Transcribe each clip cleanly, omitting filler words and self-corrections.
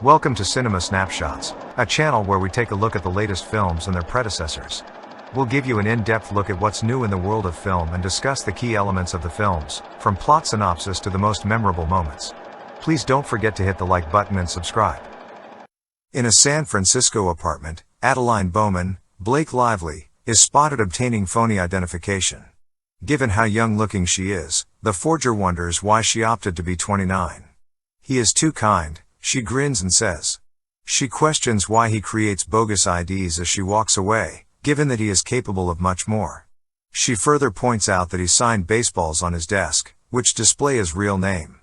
Welcome to Cinema Snapshots, a channel where we take a look at the latest films and their predecessors. We'll give you an in-depth look at what's new in the world of film and discuss the key elements of the films, from plot synopsis to the most memorable moments. Please don't forget to hit the like button and subscribe. In a San Francisco apartment, Adeline Bowman, Blake Lively, is spotted obtaining phony identification. Given how young-looking she is, the forger wonders why she opted to be 29. He is too kind, she grins and says. She questions why he creates bogus IDs as she walks away, given that he is capable of much more. She further points out that he signed baseballs on his desk, which display his real name.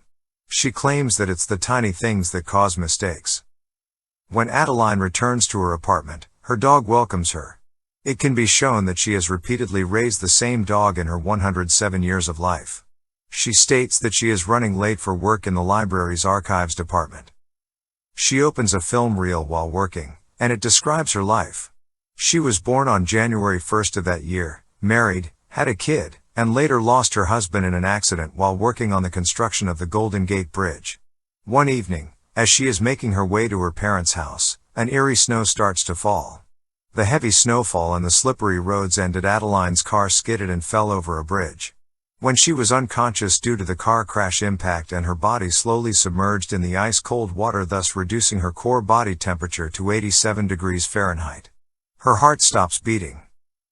She claims that it's the tiny things that cause mistakes. When Adeline returns to her apartment, her dog welcomes her. It can be shown that she has repeatedly raised the same dog in her 107 years of life. She states that she is running late for work in the library's archives department. She opens a film reel while working, and it describes her life. She was born on January 1st of that year, married, had a kid, and later lost her husband in an accident while working on the construction of the Golden Gate Bridge. One evening, as she is making her way to her parents' house, an eerie snow starts to fall. The heavy snowfall and the slippery roads ended Adeline's car skidded and fell over a bridge. When she was unconscious due to the car crash impact and her body slowly submerged in the ice-cold water, thus reducing her core body temperature to 87 degrees Fahrenheit. Her heart stops beating.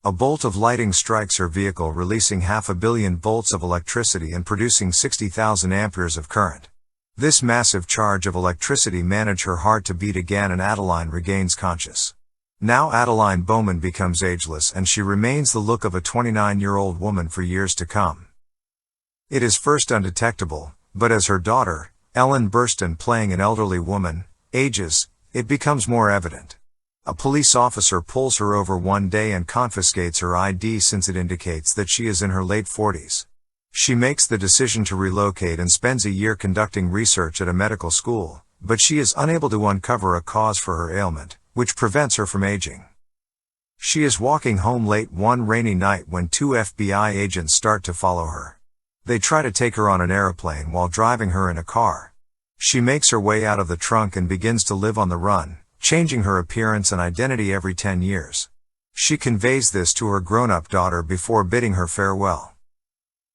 A bolt of lighting strikes her vehicle, releasing 500 million volts of electricity and producing 60,000 amperes of current. This massive charge of electricity managed her heart to beat again and Adeline regains consciousness. Now Adeline Bowman becomes ageless and she remains the look of a 29-year-old woman for years to come. It is first undetectable, but as her daughter, Ellen Burstyn, playing an elderly woman, ages, it becomes more evident. A police officer pulls her over one day and confiscates her ID since it indicates that she is in her late 40s. She makes the decision to relocate and spends a year conducting research at a medical school, but she is unable to uncover a cause for her ailment, which prevents her from aging. She is walking home late one rainy night when two FBI agents start to follow her. They try to take her on an airplane while driving her in a car. She makes her way out of the trunk and begins to live on the run, changing her appearance and identity every 10 years. She conveys this to her grown-up daughter before bidding her farewell.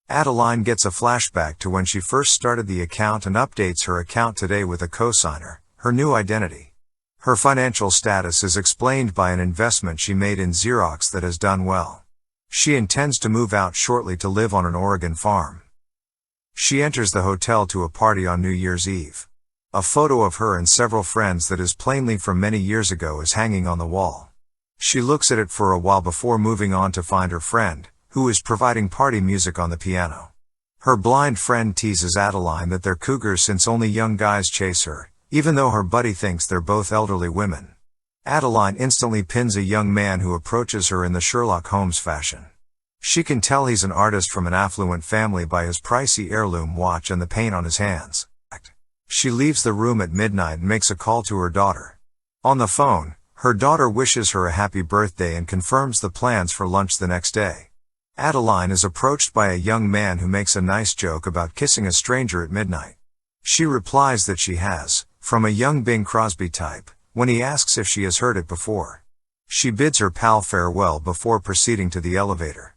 Adeline gets a flashback to when she first started the account and updates her account today with a cosigner, her new identity. Her financial status is explained by an investment she made in Xerox that has done well. She intends to move out shortly to live on an Oregon farm. She enters the hotel to a party on New Year's Eve. A photo of her and several friends that is plainly from many years ago is hanging on the wall. She looks at it for a while before moving on to find her friend, who is providing party music on the piano. Her blind friend teases Adeline that they're cougars since only young guys chase her, even though her buddy thinks they're both elderly women. Adeline instantly pins a young man who approaches her in the Sherlock Holmes fashion. She can tell he's an artist from an affluent family by his pricey heirloom watch and the paint on his hands. She leaves the room at midnight and makes a call to her daughter. On the phone, her daughter wishes her a happy birthday and confirms the plans for lunch the next day. Adeline is approached by a young man who makes a nice joke about kissing a stranger at midnight. She replies that she has, from a young Bing Crosby type, when he asks if she has heard it before. She bids her pal farewell before proceeding to the elevator.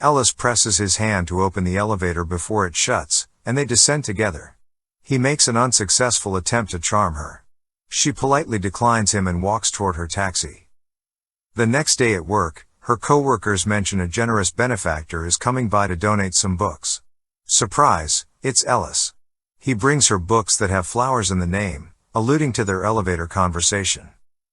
Ellis presses his hand to open the elevator before it shuts, and they descend together. He makes an unsuccessful attempt to charm her. She politely declines him and walks toward her taxi. The next day at work, her coworkers mention a generous benefactor is coming by to donate some books. Surprise, it's Ellis. He brings her books that have flowers in the name, alluding to their elevator conversation.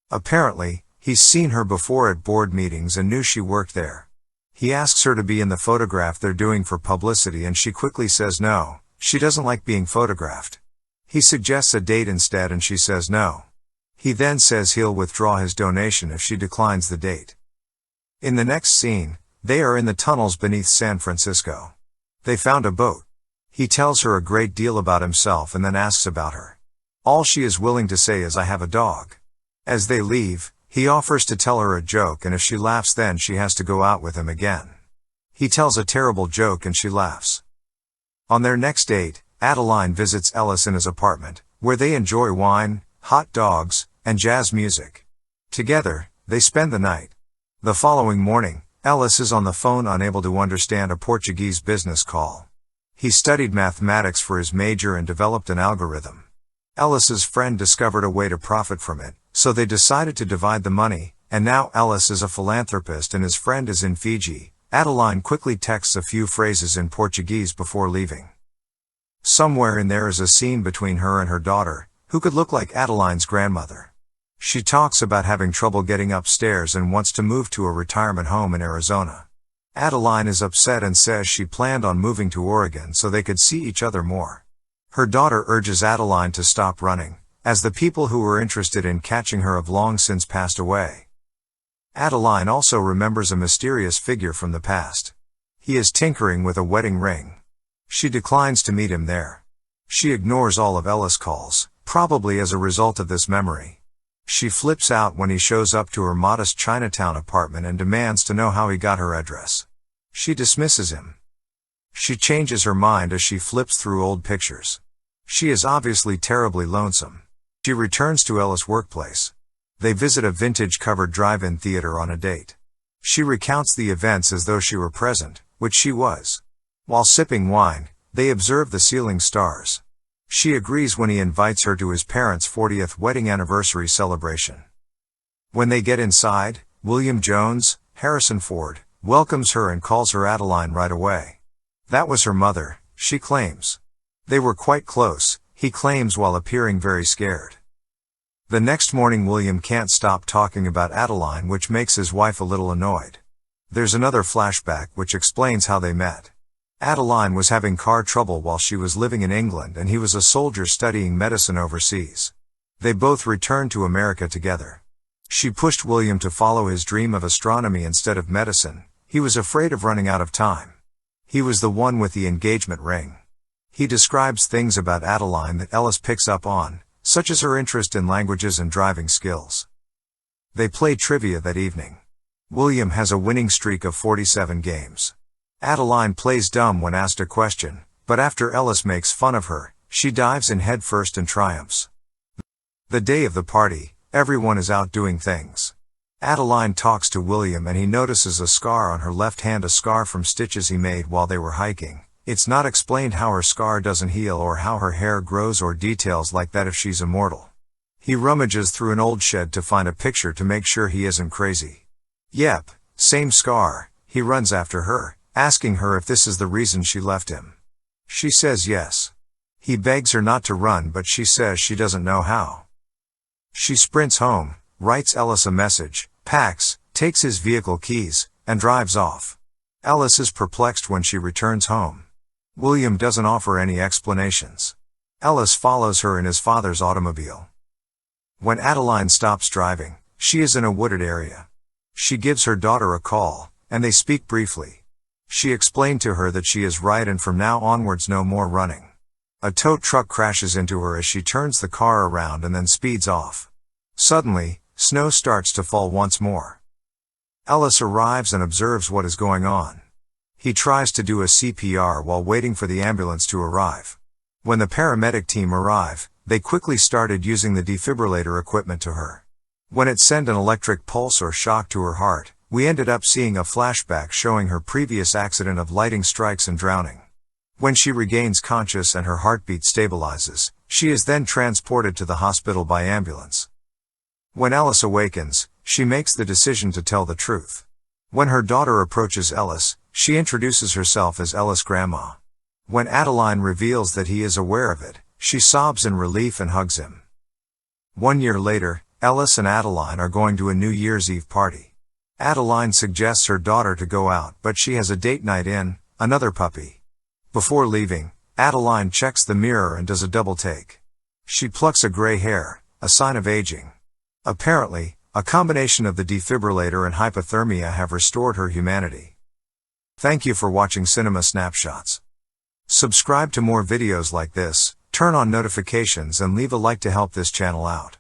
Apparently, he's seen her before at board meetings and knew she worked there. He asks her to be in the photograph they're doing for publicity and she quickly says no, she doesn't like being photographed. He suggests a date instead and she says no. He then says he'll withdraw his donation if she declines the date. In the next scene, they are in the tunnels beneath San Francisco. They found a boat. He tells her a great deal about himself and then asks about her. All she is willing to say is, "I have a dog." As they leave, he offers to tell her a joke and if she laughs then she has to go out with him again. He tells a terrible joke and she laughs. On their next date, Adeline visits Ellis in his apartment, where they enjoy wine, hot dogs, and jazz music. Together, they spend the night. The following morning, Ellis is on the phone unable to understand a Portuguese business call. He studied mathematics for his major and developed an algorithm. Ellis's friend discovered a way to profit from it, so they decided to divide the money, and now Ellis is a philanthropist and his friend is in Fiji. Adeline quickly texts a few phrases in Portuguese before leaving. Somewhere in there is a scene between her and her daughter, who could look like Adeline's grandmother. She talks about having trouble getting upstairs and wants to move to a retirement home in Arizona. Adeline is upset and says she planned on moving to Oregon so they could see each other more. Her daughter urges Adeline to stop running, as the people who were interested in catching her have long since passed away. Adeline also remembers a mysterious figure from the past. He is tinkering with a wedding ring. She declines to meet him there. She ignores all of Ellis' calls, probably as a result of this memory. She flips out when he shows up to her modest Chinatown apartment and demands to know how he got her address. She dismisses him. She changes her mind as she flips through old pictures. She is obviously terribly lonesome. She returns to Ellis' workplace. They visit a vintage-covered drive-in theater on a date. She recounts the events as though she were present, which she was. While sipping wine, they observe the ceiling stars. She agrees when he invites her to his parents' 40th wedding anniversary celebration. When they get inside, William Jones, Harrison Ford, welcomes her and calls her Adeline right away. That was her mother, she claims. They were quite close, he claims while appearing very scared. The next morning William can't stop talking about Adeline, which makes his wife a little annoyed. There's another flashback which explains how they met. Adeline was having car trouble while she was living in England and he was a soldier studying medicine overseas. They both returned to America together. She pushed William to follow his dream of astronomy instead of medicine. He was afraid of running out of time. He was the one with the engagement ring. He describes things about Adeline that Ellis picks up on, such as her interest in languages and driving skills. They play trivia that evening. William has a winning streak of 47 games. Adeline plays dumb when asked a question, but after Ellis makes fun of her, she dives in headfirst and triumphs. The day of the party, everyone is out doing things. Adeline talks to William and he notices a scar on her left hand, a scar from stitches he made while they were hiking. It's not explained how her scar doesn't heal or how her hair grows or details like that if she's immortal. He rummages through an old shed to find a picture to make sure he isn't crazy. Yep, same scar. He runs after her, asking her if this is the reason she left him. She says yes. He begs her not to run, but she says she doesn't know how. She sprints home, writes Ellis a message, packs, takes his vehicle keys, and drives off. Ellis is perplexed when she returns home. William doesn't offer any explanations. Ellis follows her in his father's automobile. When Adeline stops driving, she is in a wooded area. She gives her daughter a call, and they speak briefly. She explained to her that she is right and from now onwards no more running. A tow truck crashes into her as she turns the car around and then speeds off. Suddenly, snow starts to fall once more. Ellis arrives and observes what is going on. He tries to do a CPR while waiting for the ambulance to arrive. When the paramedic team arrive, they quickly started using the defibrillator equipment to her. When it sent an electric pulse or shock to her heart, we ended up seeing a flashback showing her previous accident of lightning strikes and drowning. When she regains conscious and her heartbeat stabilizes, she is then transported to the hospital by ambulance. When Ellis awakens, she makes the decision to tell the truth. When her daughter approaches Ellis, she introduces herself as Ellis' grandma. When Adeline reveals that he is aware of it, she sobs in relief and hugs him. 1 year later, Ellis and Adeline are going to a New Year's Eve party. Adeline suggests her daughter to go out, but she has a date night in, another puppy. Before leaving, Adeline checks the mirror and does a double take. She plucks a gray hair, a sign of aging. Apparently, a combination of the defibrillator and hypothermia have restored her humanity. Thank you for watching Cinema Snapshots. Subscribe to more videos like this, turn on notifications and leave a like to help this channel out.